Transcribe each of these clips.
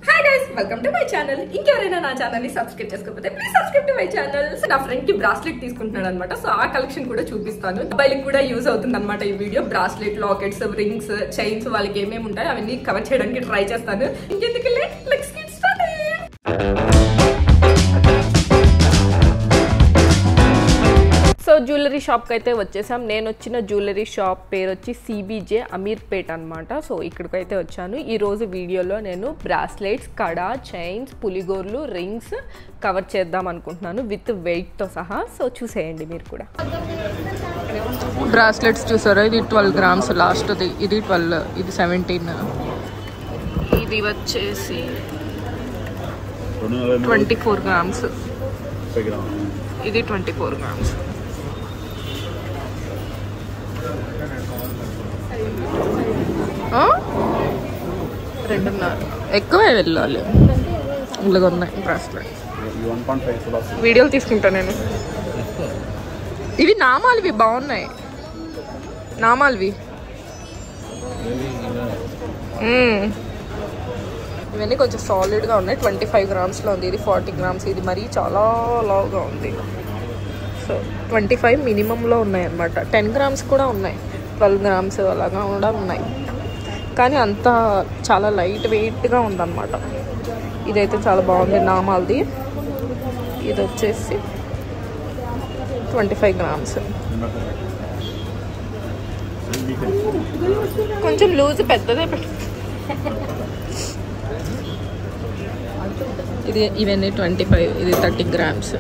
Hi guys, welcome to my channel. ఇంకెవరైనా నా channel ని సబ్స్క్రైబ్ చేసుకోకపోతే please subscribe to my channel. నా ఫ్రెండ్ కి బ్రాస్లెట్ తీసుకుంటున్నాడు అన్నమాట. సో ఆ కలెక్షన్ కూడా చూపిస్తాను. అబ్బాయిలకు కూడా యూజ్ అవుతుంది అన్నమాట ఈ video. Bracelet, lockets, rings, chains వాళ్ళకి ఏమేమి ఉంటాయి అవన్నీ కవర్ చేయడానికి ట్రై చేస్తాను. ఇంకెందుకు late, let's get started. So jewellery షాప్కి అయితే వచ్చేసాం. నేను వచ్చిన జ్యువెలరీ షాప్ పేరు వచ్చి CBJ అమీర్పేట్ అనమాట. సో ఇక్కడికైతే వచ్చాను. ఈరోజు వీడియోలో నేను బ్రాస్లెట్స్, కడా, చైన్స్, పులిగోర్లు, రింగ్స్ కవర్ చేద్దాం అనుకుంటున్నాను విత్ వెయిట్తో సహా. సో చూసేయండి మీరు కూడా. బ్రాస్లెట్స్ చూసారా, ఇది 12 grams లాస్ట్ది, ఇది 12, ఇది 17, ఇది వచ్చేసి 24 grams, ఇది 24 grams. రెండున్నర ఎక్కువే వెళ్ళాలి. ఇలాగ ఉన్నాయి బ్రాస్లెట్స్. వీడియోలు తీసుకుంటా నేను. ఇవి నామాలవి బాగున్నాయి, నామాలవి. ఇవన్నీ కొంచెం సాలిడ్గా ఉన్నాయి. 25 grams ఉంది, ఇది 40 grams, ఇది మరీ చాలా లావుగా ఉంది. సో 25 మినిమంలో ఉన్నాయి అన్నమాట. 10 grams కూడా ఉన్నాయి, 12 grams అలాగా కూడా ఉన్నాయి. కానీ అంతా చాలా లైట్ వెయిట్గా ఉందన్నమాట. ఇదైతే చాలా బాగుంది నామాల్ది. ఇది వచ్చేసి 25 grams. కొంచెం లూజ్ పెద్దదే ఇది. ఇవన్నీ 25, ఇది 30 grams.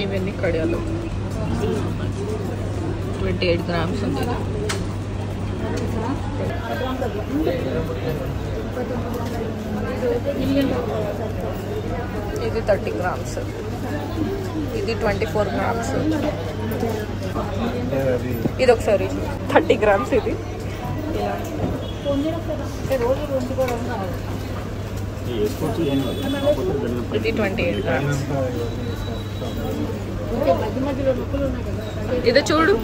ఇవన్నీ కడియాలు 28 grams ఉంది. ఇది 30 grams, ఇది 24 grams. ఇది ఒకసారి 30 grams. ఇది ఇది 28 grams. ఇది చూడు,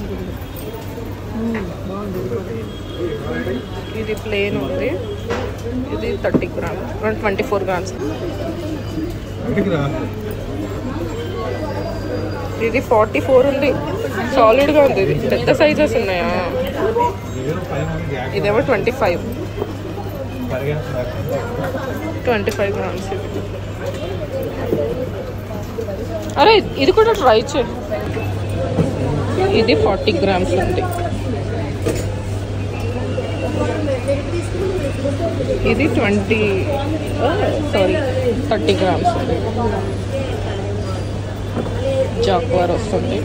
ఇది ప్లేన్ ఉంది. ఇది 30 grams, 24 grams. ఇది 44 ఉంది, సాలిడ్గా ఉంది. ఇది పెద్ద సైజెస్ ఉన్నాయా. ఇదేమో 25 grams. ఇది అరే ఇది కూడా ట్రై చేయి. ఇది 40 grams ఉంది. ఇది 30 grams ఉంది. జాక్వార్ వస్తుంది.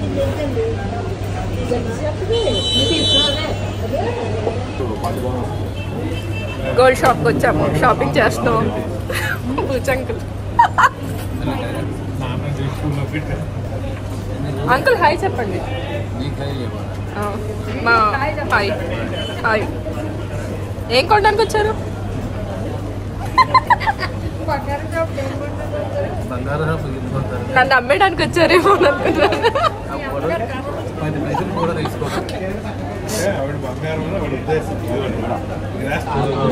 గోల్డ్ షాప్కి వచ్చాము, షాపింగ్ చేస్తున్నాం. పూచంకుల్ అంకుల్ హాయ్ చెప్పండి. మా హాయ్ హాయ్. ఏం కొనడానికి వచ్చారు? నన్ను అమ్మేయడానికి వచ్చారేమో అనుకున్నాను.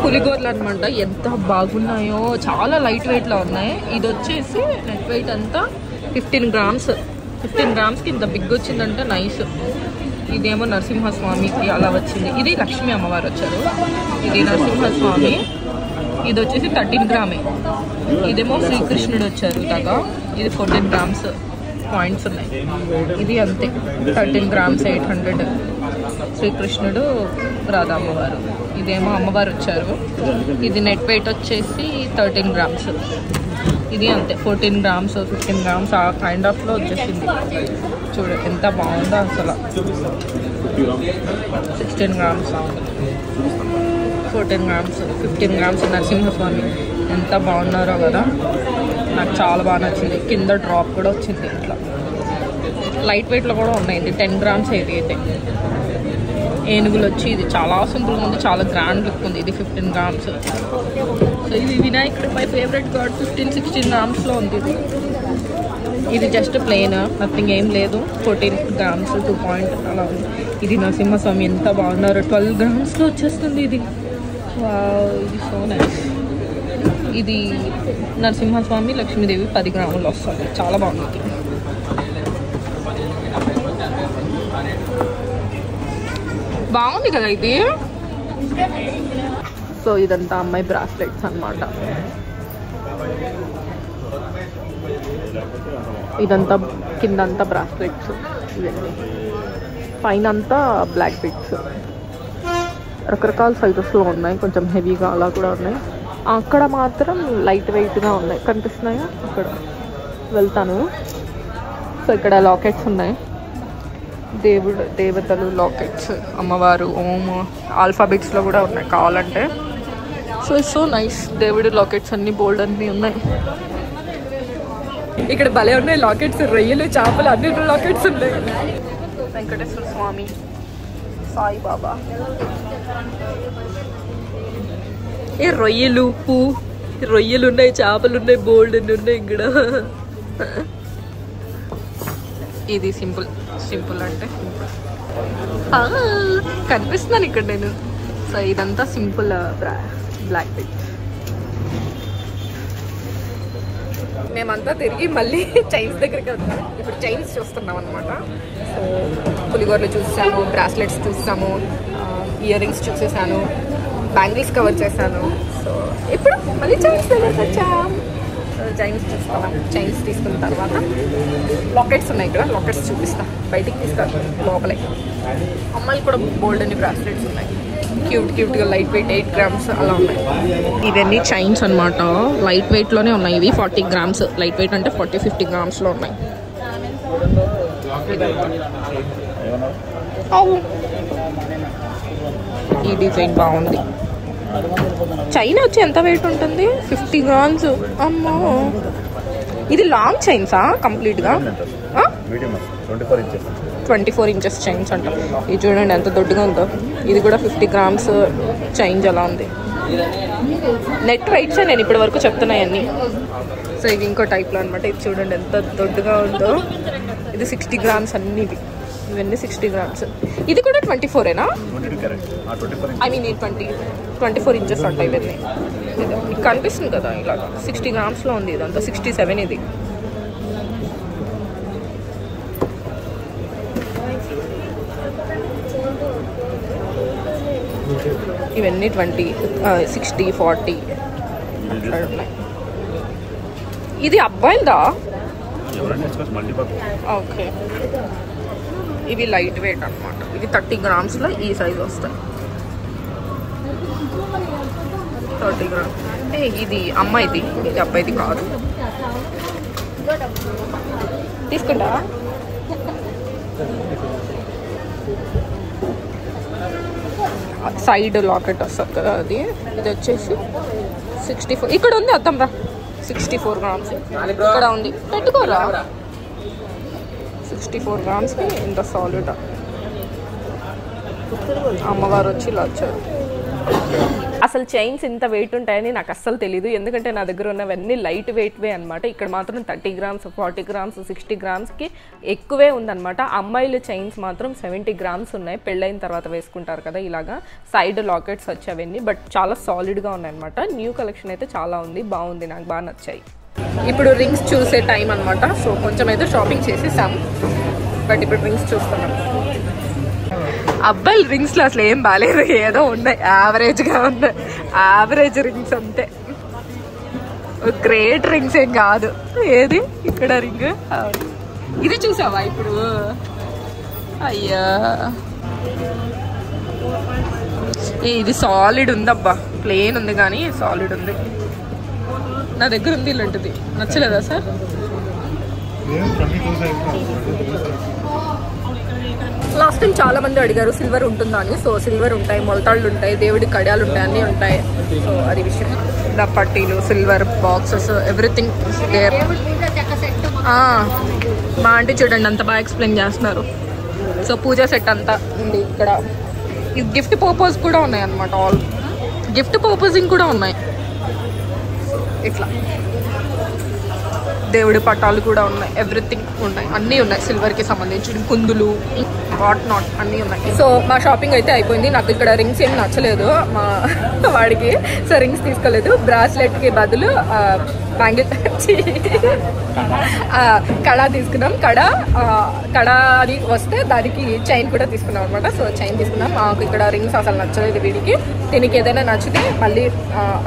పులిగోర్లు అనమాట. ఎంత బాగున్నాయో, చాలా లైట్ వెయిట్లో ఉన్నాయి. ఇది వచ్చేసి నెట్ వెయిట్ అంతా 15 grams. 15 grams ఇంత బిగ్ వచ్చిందంటే నైస్. ఇదేమో నరసింహస్వామికి అలా వచ్చింది. ఇది లక్ష్మీ అమ్మవారు వచ్చారు. ఇది నరసింహస్వామి. ఇది వచ్చేసి 13 grams. ఇదేమో శ్రీకృష్ణుడు వచ్చారు కదా. ఇది 14 grams పాయింట్స్ ఉన్నాయి. ఇది అంతే 13 grams 800. శ్రీకృష్ణుడు, రాధా అమ్మవారు. ఇదేమో అమ్మవారు వచ్చారు. ఇది నెట్ వెయిట్ వచ్చేసి 13 grams. ఇది అంతే 14 grams 15 grams ఆ కైండ్ ఆఫ్లో వచ్చేసింది. చూడు ఎంత బాగుందో అసలు. 16 grams, 14 grams, 15 grams నరసింహస్వామి. ఎంత బాగున్నారో కదా, నాకు చాలా బాగా నచ్చింది. కింద డ్రాప్ కూడా వచ్చింది. ఇట్లా లైట్ వెయిట్లో కూడా ఉన్నాయి. ఇది 10 grams. ఇది అయితే ఏనుగులు వచ్చి, ఇది చాలా సింపుల్గా ఉంది, చాలా గ్రాండ్ లుక్ ఉంది. ఇది 15 grams. సో ఇది వినాయకుడు, మై ఫేవరెట్ గాడ్. 15-16 grams ఉంది. ఇది జస్ట్ ప్లెయిన్, నథింగ్ ఏం లేదు. 14 grams 2 పాయింట్ అలా ఉంది. ఇది నరసింహస్వామి ఎంత బాగున్నారు. 12 grams వచ్చేస్తుంది. ఇది ఇది సో నైస్. ఇది నరసింహస్వామి లక్ష్మీదేవి 10 గ్రాములు వస్తుంది. చాలా బాగుంది. బాగుంది కదా ఇది. సో ఇదంతా అమ్మాయి బ్రాస్లెట్స్ అన్నమాట. ఇదంతా కిందంతా బ్రాస్లెట్స్, ఇవన్నీ పైన అంతా బ్లాక్ బిట్స్. రకరకాల సైజెస్లో ఉన్నాయి, కొంచెం హెవీగా అలా కూడా ఉన్నాయి. అక్కడ మాత్రం లైట్ వెయిట్గా ఉన్నాయి, కనిపిస్తున్నాయా? అక్కడ వెళ్తాను. సో ఇక్కడ లాకెట్స్ ఉన్నాయి, దేవతలు లాకెట్స్, అమ్మవారు, ఓం, ఆల్ఫాబెట్స్లో కూడా ఉన్నాయి కావాలంటే. So it's so nice. దేవుడి లాకెట్స్ అన్ని బోల్డ్ అన్నీ ఉన్నాయి. ఇక్కడ భలే ఉన్నాయి లాకెట్స్, రొయ్యలు, చేపలు అన్ని లాకెట్స్ ఉన్నాయి. వెంకటేశ్వర స్వామి, సాయిబాబా, ఏ రొయ్యలు, రొయ్యలు ఉన్నాయి, చేపలు ఉన్నాయి, బోల్డ్ అన్ని ఉన్నాయి ఇక్కడ. ఇది సింపుల్ అంటే కనిపిస్తున్నాను ఇక్కడ నేను. సో ఇదంతా సింపుల్ బ్లాక్ బిట్. మేమంతా తిరిగి మళ్ళీ చైన్స్ దగ్గరికి వెళ్తాం. ఇప్పుడు చైన్స్ చూస్తున్నాం అనమాట. సో పులిగోరలు చూసాము, బ్రాస్లెట్స్ చూసాము, ఇయర్ రింగ్స్ చూసేసాను, బ్యాంగిల్స్ కవర్ చేశాను. సో ఇప్పుడు మళ్ళీ చైన్స్ దగ్గరికి వచ్చాం. చైన్స్ చూస్తాం. చైన్స్ తీసుకున్న తర్వాత లాకెట్స్ ఉన్నాయి ఇక్కడ, లాకెట్స్ చూపిస్తా. బయటికి తీస్తారు లోపలే. అమ్మాయిలు కూడా బోల్డ్ అని బ్రాస్లెట్స్ ఉన్నాయి, క్యూట్గా లైట్ వెయిట్ 8 గ్రామ్స్ అలా ఉన్నాయి. ఇవన్నీ చైన్స్ అనమాట. లైట్ వెయిట్లోనే ఉన్నాయి. ఇవి 40 గ్రామ్స్. లైట్ వెయిట్ అంటే 40-50 గ్రామ్స్లో ఉన్నాయి. ఈ డిజైన్ బాగుంది. చైన్ వచ్చి ఎంత వెయిట్ ఉంటుంది? 50 గ్రామ్స్. అమ్మో, ఇది లాంగ్ చైన్సా కంప్లీట్గా? 24 ఇంచెస్ చైన్స్ అంట. ఇది చూడండి ఎంత దొడ్డుగా ఉందో. ఇది కూడా 50 గ్రామ్స్ చైన్స్ అలా ఉంది. నెట్ వెయిట్సే నేను ఇప్పటి వరకు చెప్తున్నాయన్నీ. సో ఇది ఇంకో టైప్లో అనమాట. ఇది చూడండి ఎంత దొడ్డుగా ఉందో. ఇది 60 గ్రామ్స్ అన్ని. ఇవన్నీ 60 గ్రామ్స్. ఇది కూడా 24ఏనా? ఐ మీన్ 24 ఇంచెస్ అంట ఇవన్నీ. ఇది కనిపిస్తుంది కదా ఇలా 60 గ్రామ్స్లో ఉంది. ఇదంతా 67. ఇది ఇవన్నీ 20, 60, 40 ఉన్నాయి. ఇది అబ్బాయిదా? ఓకే. ఇవి లైట్ వెయిట్ అనమాట. ఇవి 30 గ్రామ్స్లో ఈ సైజ్ వస్తాయి. 30 గ్రామ్స్. ఇది అమ్మాయిది, ఇది అబ్బాయిది కాదు. తీసుకుంటా. సైడ్ లాకెట్ వస్తుంది కదా అది. ఇది వచ్చేసి 64. ఇక్కడ ఉంది అర్థం రా. 64 గ్రామ్స్ ఇక్కడ ఉంది. పెట్టుకోరా. 64 గ్రామ్స్కి ఇంత సాలిడ్. అమ్మవారు వచ్చి ఇలా వచ్చారు. అసలు చైన్స్ ఇంత వెయిట్ ఉంటాయని నాకు అస్సలు తెలీదు, ఎందుకంటే నా దగ్గర ఉన్నవన్నీ లైట్ వెయిట్వే అనమాట. ఇక్కడ మాత్రం 30 గ్రామ్స్, 40 గ్రామ్స్, 60 గ్రామ్స్కి ఎక్కువే ఉందన్నమాట. అమ్మాయిల చైన్స్ మాత్రం 70 గ్రామ్స్ ఉన్నాయి. పెళ్ళైన తర్వాత వేసుకుంటారు కదా ఇలాగా. సైడ్ లాకెట్స్ వచ్చేవన్నీ, బట్ చాలా సాలిడ్గా ఉన్నాయన్నమాట. న్యూ కలెక్షన్ అయితే చాలా ఉంది, బాగుంది, నాకు బాగా నచ్చాయి. ఇప్పుడు రింగ్స్ చూసే టైం అనమాట. సో కొంచెం అయితే షాపింగ్ చేసేసాం, బట్ ఇప్పుడు రింగ్స్ చూస్తున్నాం. అబ్బాయిల రింగ్స్లో అసలు ఏం బాగాలేదు, ఏదో ఉన్నాయి, యావరేజ్గా ఉన్నాయి. యావరేజ్ రింగ్స్ అంతే, గ్రేట్ రింగ్స్ ఏం కాదు. ఏది ఇక్కడ రింగ్? ఇది చూసావా ఇప్పుడు? అయ్యా, ఇది సాలిడ్ ఉందబ్బా. ప్లేన్ ఉంది కానీ సాలిడ్ ఉంది. నా దగ్గర ఉంది ఇలాంటిది. నచ్చలేదా సార్? లాస్ట్ టైం చాలా మంది అడిగారు సిల్వర్ ఉంటుందా అని. సో సిల్వర్ ఉంటాయి, మొలతాళ్ళు ఉంటాయి, దేవుడి కడియాలు ఉంటాయి, అన్నీ ఉంటాయి. సో అది విషయం. పట్టీలు, సిల్వర్ బాక్సెస్, ఎవ్రీథింగ్ దేర్. మా ఆంటీ చూడండి అంత బాగా ఎక్స్ప్లెయిన్ చేస్తున్నారు. సో పూజా సెట్ అంతా ఉంది ఇక్కడ. ఇది గిఫ్ట్ పర్పస్ కూడా ఉన్నాయి అన్నమాట. ఆల్ గిఫ్ట్ పర్పసింగ్ కూడా ఉన్నాయి. ఇట్లా దేవుడి పటాలు కూడా ఉన్నాయి, ఎవ్రీథింగ్ ఉన్నాయి, అన్నీ ఉన్నాయి. సిల్వర్కి సంబంధించిన కుందులు, వాట్ నాట్ అన్నీ ఉన్నాయి. సో మా షాపింగ్ అయితే అయిపోయింది. నాకు ఇక్కడ రింగ్స్ ఏం నచ్చలేదు మా వాడికి, సో రింగ్స్ తీసుకోలేదు. బ్రాస్లెట్కి బదులు బ్యాంగిల్ కడా తీసుకున్నాం. కడా అది వస్తే దానికి చైన్ కూడా తీసుకున్నాం అనమాట. సో చైన్ తీసుకున్నాం. మాకు ఇక్కడ రింగ్స్ అసలు నచ్చలేదు వీడికి. దీనికి ఏదైనా నచ్చితే మళ్ళీ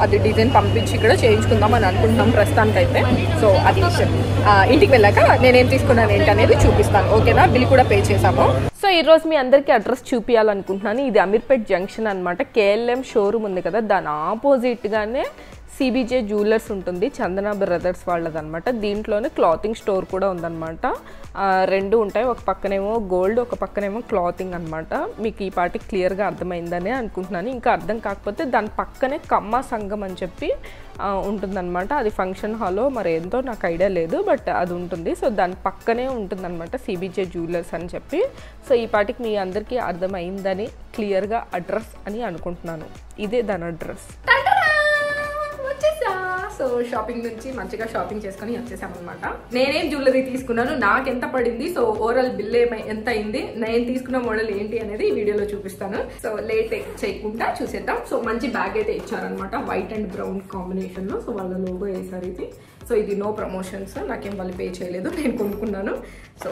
అది డిజైన్ పంపించి ఇక్కడ చేయించుకుందాం అని అనుకుంటున్నాం ప్రస్తుతానికైతే. సో అది ఇంటికి వెళ్ళాక నేనేం తీసుకున్నాను ఏంటి అనేది చూపిస్తాను. ఓకేనా? బిల్ కూడా పే చేసాము. సో ఈరోజు మీ అందరికీ అడ్రస్ చూపించాలనుకుంటున్నాను. ఇది అమీర్పేట్ జంక్షన్ అనమాట. KLM షోరూమ్ ఉంది కదా, దాని ఆపోజిట్గానే CBJ జ్యువెలర్స్ ఉంటుంది, చందన బ్రదర్స్ వాళ్ళదనమాట. దీంట్లోనే క్లాతింగ్ స్టోర్ కూడా ఉందన్నమాట. రెండు ఉంటాయి, ఒక పక్కనేమో గోల్డ్, ఒక పక్కనేమో క్లాతింగ్ అనమాట. మీకు ఈ పార్టీ క్లియర్గా అర్థమైందని అనుకుంటున్నాను. ఇంకా అర్థం కాకపోతే దాని పక్కనే కమ్మ సంఘం అని చెప్పి ఉంటుందన్నమాట. అది ఫంక్షన్ హాల్లో మరి ఎంతో నాకు ఐడియా లేదు, బట్ అది ఉంటుంది. సో దాని పక్కనే ఉంటుందన్నమాట CBJ జ్యువెలర్స్ అని చెప్పి. సో ఈ పార్టీకి మీ అందరికీ అర్థమైందని క్లియర్గా అడ్రస్ అని అనుకుంటున్నాను. ఇదే దాని అడ్రస్. సో షాపింగ్ నుంచి మంచిగా షాపింగ్ చేసుకుని వచ్చేసామన్నమాట. నేనేం జ్యువెలరీ తీసుకున్నాను, నాకు ఎంత పడింది, సో ఓవరాల్ బిల్ ఎంత అయింది, నేను తీసుకున్న మోడల్ ఏంటి అనేది ఈ వీడియోలో చూపిస్తాను. సో లేట్ చేయకుండా చూసేద్దాం. సో మంచి బ్యాగ్ అయితే ఇచ్చారనమాట, వైట్ అండ్ బ్రౌన్ కాంబినేషన్ లో. సో వాళ్ళ లోగో వేసారు ఇది. సో ఇది నో ప్రమోషన్స్, నాకేం వాళ్ళు పే చేయలేదు, నేను కొనుక్కున్నాను. సో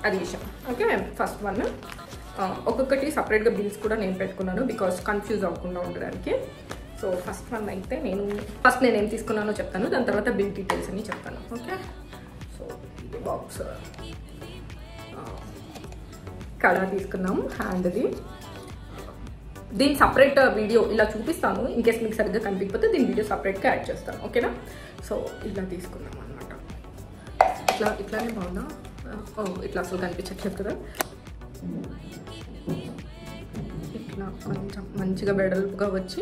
అది విషయం. ఓకే, ఫస్ట్ వన్ ఒక్కొక్కటి సపరేట్గా బిల్స్ కూడా నేను పెట్టుకున్నాను, బికాస్ కన్ఫ్యూజ్ అవ్వకుండా ఉండడానికి. సో ఫస్ట్ వన్ అయితే నేనేం తీసుకున్నానో చెప్తాను, దాని తర్వాత బిల్ డీటెయిల్స్ అని చెప్తాను. ఓకే, సో ఇది బాక్స్ కడా తీసుకున్నాము, హ్యాండ్ది. దీని సపరేట్ వీడియో ఇలా చూపిస్తాను, ఇన్ కేస్ మీకు సరిగ్గా కనిపించకపోతే దీని వీడియో సపరేట్గా యాడ్ చేస్తాను. ఓకేనా? సో ఇలా తీసుకున్నాం అనమాట. ఇట్లానే బాగుందా? ఇట్లా అసలు కనిపించట్లేదు కదా. ఇట్లా కొంచెం మంచిగా వెడల్పుగా వచ్చి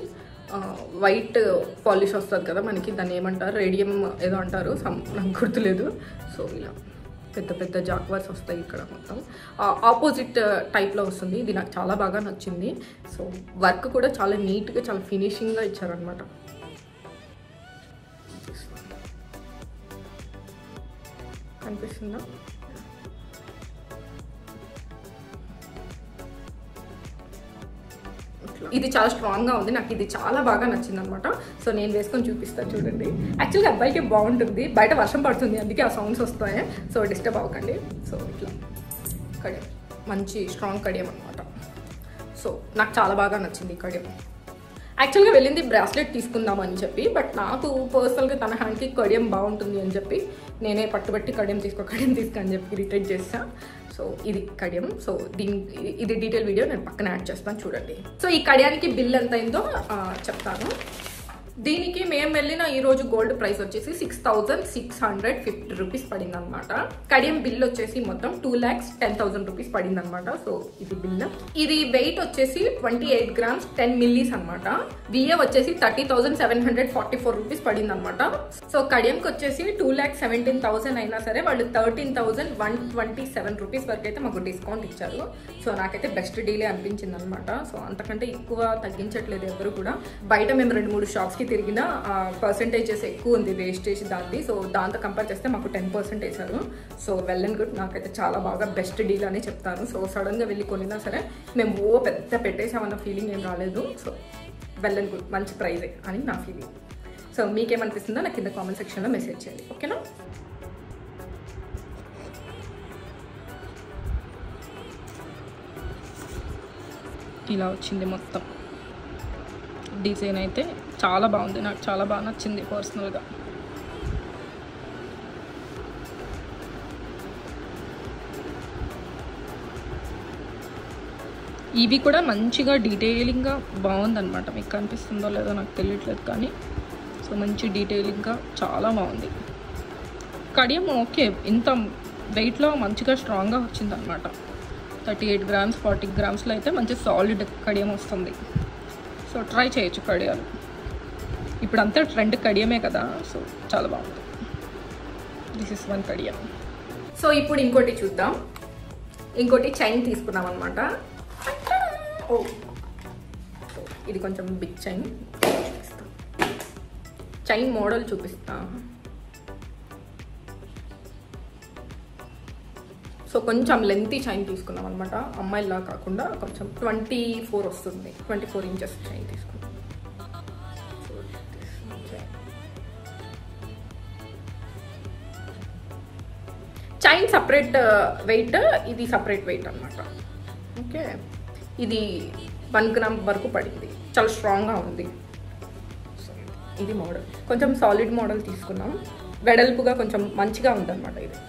వైట్ పాలిష్ వస్తుంది కదా మనకి, దాన్ని ఏమంటారు, రేడియం ఏదో అంటారు, నాకు గుర్తులేదు. సో ఇలా పెద్ద పెద్ద జాక్వర్స్ వస్తాయి ఇక్కడ. మొత్తం ఆపోజిట్ టైప్లో వస్తుంది. ఇది నాకు చాలా బాగా నచ్చింది. సో వర్క్ కూడా చాలా నీట్గా, చాలా ఫినిషింగ్గా ఇచ్చారనమాట. కనిపిస్తుందా? ఇది చాలా స్ట్రాంగ్గా ఉంది, నాకు ఇది చాలా బాగా నచ్చింది అనమాట. సో నేను వేసుకొని చూపిస్తాను చూడండి. యాక్చువల్గా అబ్బాయికి బాగుంటుంది, బయట వర్షం పడుతుంది అందుకే ఆ సౌండ్స్ వస్తాయి, సో డిస్టర్బ్ అవ్వకండి. సో ఇట్లా కడియం, మంచి స్ట్రాంగ్ కడియం అనమాట. సో నాకు చాలా బాగా నచ్చింది ఈ కడియం. యాక్చువల్గా వెళ్ళింది బ్రాస్లెట్ తీసుకుందామని చెప్పి, బట్ నాకు పర్సనల్గా తన హ్యాండ్కి కడియం బాగుంటుంది అని చెప్పి నేనే పట్టుబట్టి కడియం తీసుకొని చెప్పి రిటైట్ చేస్తాను. సో ఇది కడియం. సో ఇది డీటెయిల్ వీడియో నేను పక్కన యాడ్ చేస్తాను చూడండి. సో ఈ కడియానికి బిల్ ఎంత అయిందో చెప్తాను. దీనికి మేము వెళ్ళిన ఈరోజు గోల్డ్ ప్రైస్ వచ్చేసి 6,650 రూపీస్ పడింది అనమాట. కడియం బిల్ వచ్చేసి మొత్తం 2,10,000 రూపీస్ పడింది అనమాట. సో ఇది బిల్. ఇది వెయిట్ వచ్చేసి 28 గ్రామ్స్ 10 మిల్లీస్ అనమాట. విఏ వచ్చేసి 30,744 రూపీస్ పడింది అనమాట. సో కడియంకి వచ్చేసి 2,17,000 అయినా సరే వాళ్ళు 13,127 రూపీస్ వరకు అయితే మాకు డిస్కౌంట్ ఇచ్చారు. సో నాకైతే బెస్ట్ డీలే అనిపించింది అనమాట. సో అంతకంటే ఎక్కువ తగ్గించట్లేదు ఎవరు కూడా. బయట మేము 2-3 షాప్స్కి తిరిగిన పర్సెంటేజెస్ ఎక్కువ ఉంది వేస్టేజ్ దాన్ని. సో దాంతో కంపేర్ చేస్తే మాకు 10% వేశారు. సో వెల్ అండ్ గుడ్, నాకైతే చాలా బాగా బెస్ట్ డీల్ అని చెప్తాను. సో సడన్గా వెళ్ళి కొనినా సరే మేము పెద్ద పెట్టేసామన్న ఫీలింగ్ ఏం రాలేదు. సో వెల్ అండ్ గుడ్, మంచి ప్రైజే అని నా ఫీలింగ్. సో మీకేమనిపిస్తుందో నాకు కింద కామెంట్ సెక్షన్లో మెసేజ్ చేయండి. ఓకేనా? ఇలా వచ్చింది మొత్తం డిజైన్ అయితే చాలా బాగుంది, నాకు చాలా బాగా నచ్చింది పర్సనల్గా. ఇవి కూడా మంచిగా డీటెయిలింగ్గా బాగుందన్నమాట. మీకు కనిపిస్తుందో లేదో నాకు తెలియట్లేదు కానీ సో మంచి డీటెయిలింగ్గా చాలా బాగుంది. కడియం ఓకే, ఇంత వెయిట్లో మంచిగా స్ట్రాంగ్గా వచ్చిందనమాట. 38 గ్రామ్స్ 40 గ్రామ్స్లో అయితే మంచి సాలిడ్ కడియం వస్తుంది. సో ట్రై చేయొచ్చు కడియాలు. ఇప్పుడు అంతా ట్రెండ్ కడియమే కదా, సో చాలా బాగుంది. This is one Kadiyam. So ఇప్పుడు ఇంకోటి చూద్దాం. ఇంకోటి చైన్ తీసుకున్నాం అనమాట. ఇది కొంచెం బిగ్ చైన్. చైన్ మోడల్ చూపిస్తా. కొంచెం లెంతీ చైన్ తీసుకున్నాం అనమాట, అమ్మాయిలా కాకుండా కొంచెం 24 వస్తుంది, 24 ఇంచెస్ చైన్ తీసుకున్నాం. చైన్ సపరేట్ వెయిట్, ఇది సపరేట్ వెయిట్ అనమాట. ఓకే, ఇది 1 గ్రామ్ వరకు పడింది, చాలా స్ట్రాంగ్గా ఉంది. సో ఇది మోడల్ కొంచెం సాలిడ్ మోడల్ తీసుకున్నాం, వెడల్పుగా కొంచెం మంచిగా ఉందన్నమాట ఇది.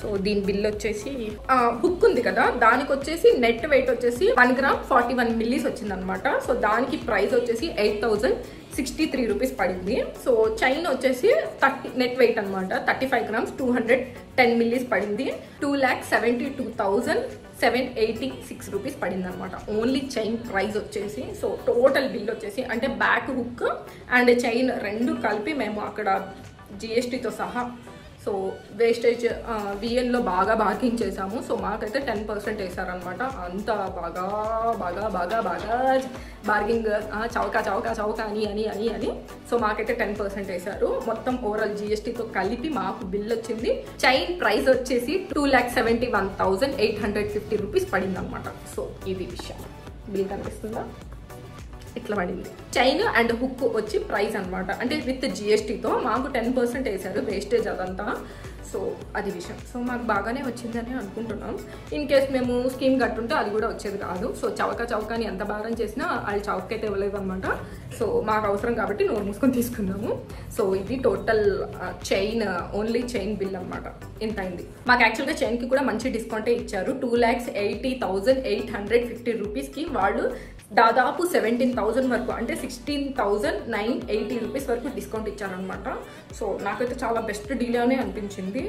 సో దీని బిల్ వచ్చేసి హుక్ ఉంది కదా, దానికి వచ్చేసి నెట్ వెయిట్ వచ్చేసి 1 గ్రామ్ 41 మిల్లీస్ వచ్చిందనమాట. సో దానికి ప్రైస్ వచ్చేసి 8,063 రూపీస్ పడింది. సో చైన్ వచ్చేసి 30 నెట్ వెయిట్ అనమాట, 35 గ్రామ్స్ 210 మిల్లీస్ పడింది. 2,72,786 రూపీస్ పడింది అనమాట ఓన్లీ చైన్ ప్రైస్ వచ్చేసి. సో టోటల్ బిల్ వచ్చేసి అంటే బ్యాక్ హుక్ అండ్ చైన్ రెండు కలిపి మేము అక్కడ జిఎస్టీతో సహా సో వేస్టేజ్ విఎన్లో బాగా బార్గింగ్ చేసాము. సో మాకైతే 10% వేసారనమాట. అంత బాగా బాగా బాగా బాగా బార్గింగ్ చౌకా చౌకా చౌకా అని అని అని అని సో మాకైతే 10% వేసారు. మొత్తం ఓవరాల్ జిఎస్టీతో కలిపి మాకు బిల్ వచ్చింది. చైన్ ప్రైస్ వచ్చేసి 2,71,850 రూపీస్ పడింది అనమాట. సో ఇది విషయం, బిల్ కనిపిస్తుందా, ఇట్లా పడింది. చైన్ అండ్ హుక్ వచ్చి ప్రైస్ అనమాట, అంటే విత్ జిఎస్టీతో మాకు 10% వేసారు వేస్టేజ్ అదంతా. సో అది విషయం. సో మాకు బాగానే వచ్చిందని అనుకుంటున్నాం. ఇన్ కేస్ మేము స్కీమ్ కట్టుంటే అది కూడా వచ్చేది కాదు. సో చౌకాని ఎంత భారం చేసినా అది చౌకైతే ఇవ్వలేదు అనమాట. సో మాకు అవసరం కాబట్టి నోరు మూసుకొని తీసుకున్నాము. సో ఇది total chain only chain bill అనమాట, ఇంత అయింది. మాకు యాక్చువల్గా చైన్కి కూడా మంచి డిస్కౌంటే ఇచ్చారు. 2,80,850 రూపీస్కి వాళ్ళు దాదాపు 17,000 వరకు అంటే 16,980 రూపీస్ వరకు డిస్కౌంట్ ఇచ్చారనమాట. సో నాకైతే చాలా బెస్ట్ డీల్ అనే అనిపించింది.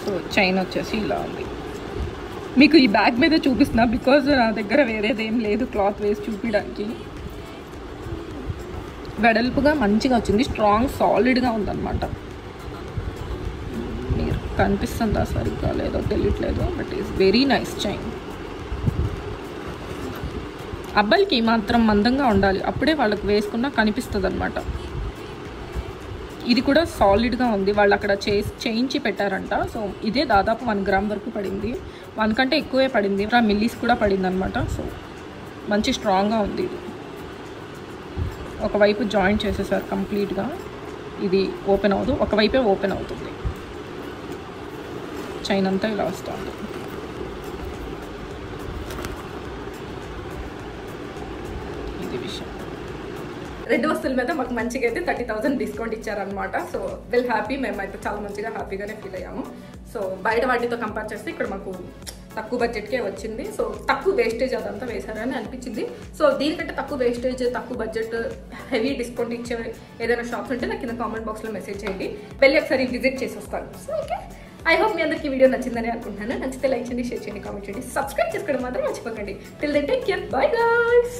సో చైన్ వచ్చేసి ఇలా ఉంది. మీకు ఈ బ్యాగ్ మీద చూపిస్తున్నా బికాజ్ నా దగ్గర వేరేది ఏం లేదు క్లాత్ వేసి చూపించడానికి. వెడల్పుగా మంచిగా వచ్చింది, స్ట్రాంగ్ సాలిడ్గా ఉందన్నమాట. మీరు కనిపిస్తుందా సరిగ్గా లేదో తెలియట్లేదు, but is very nice chain. అబ్బాయిలకి మాత్రం మందంగా ఉండాలి, అప్పుడే వాళ్ళకి వేసుకున్నా కనిపిస్తుంది అనమాట. ఇది కూడా సాలిడ్గా ఉంది, వాళ్ళు అక్కడ చేయించి పెట్టారంట. సో ఇదే దాదాపు 1 గ్రామ్ వరకు పడింది, 1 కంటే ఎక్కువే పడింది, మిల్లీస్ కూడా పడింది అనమాట. సో మంచి స్ట్రాంగ్గా ఉంది. ఇది ఒకవైపు జాయింట్ చేసేసారు కంప్లీట్గా, ఇది ఓపెన్ అవ్వదు, ఒకవైపే ఓపెన్ అవుతుంది. చైన్ అంతా ఇలా వస్తుంది. రెండు వస్తువుల మీద మాకు మంచిగా అయితే 30,000 డిస్కౌంట్ ఇచ్చారనమాట. సో వెల్ హ్యాపీ, మేమైతే చాలా మంచిగా హ్యాపీగానే ఫీల్ అయ్యాము. సో బయట వాటితో కంపేర్ చేస్తే ఇక్కడ మాకు తక్కువ బడ్జెట్కే వచ్చింది. సో తక్కువ వేస్టేజ్ అదంతా వేశారని అనిపించింది. సో దీనికంటే తక్కువ వేస్టేజ్, తక్కువ బడ్జెట్, హెవీ డిస్కౌంట్ ఇచ్చే ఏదైనా షాప్స్ ఉంటే నాకు కింద కామెంట్ బాక్స్లో మెసేజ్ చేయండి, వెళ్ళి ఒకసారి విజిట్ చేసి వస్తాను. సో ఓకే, ఐ హోప్ మీ అందరికీ వీడియో నచ్చిందని అనుకుంటున్నాను. నచ్చితే లైక్ చేయండి, షేర్ చేయండి, కామెంట్ చేయండి, సబ్స్క్రైబ్ చేసుకోవడం మాత్రం మర్చిపోకండి. Till then take care, bye guys.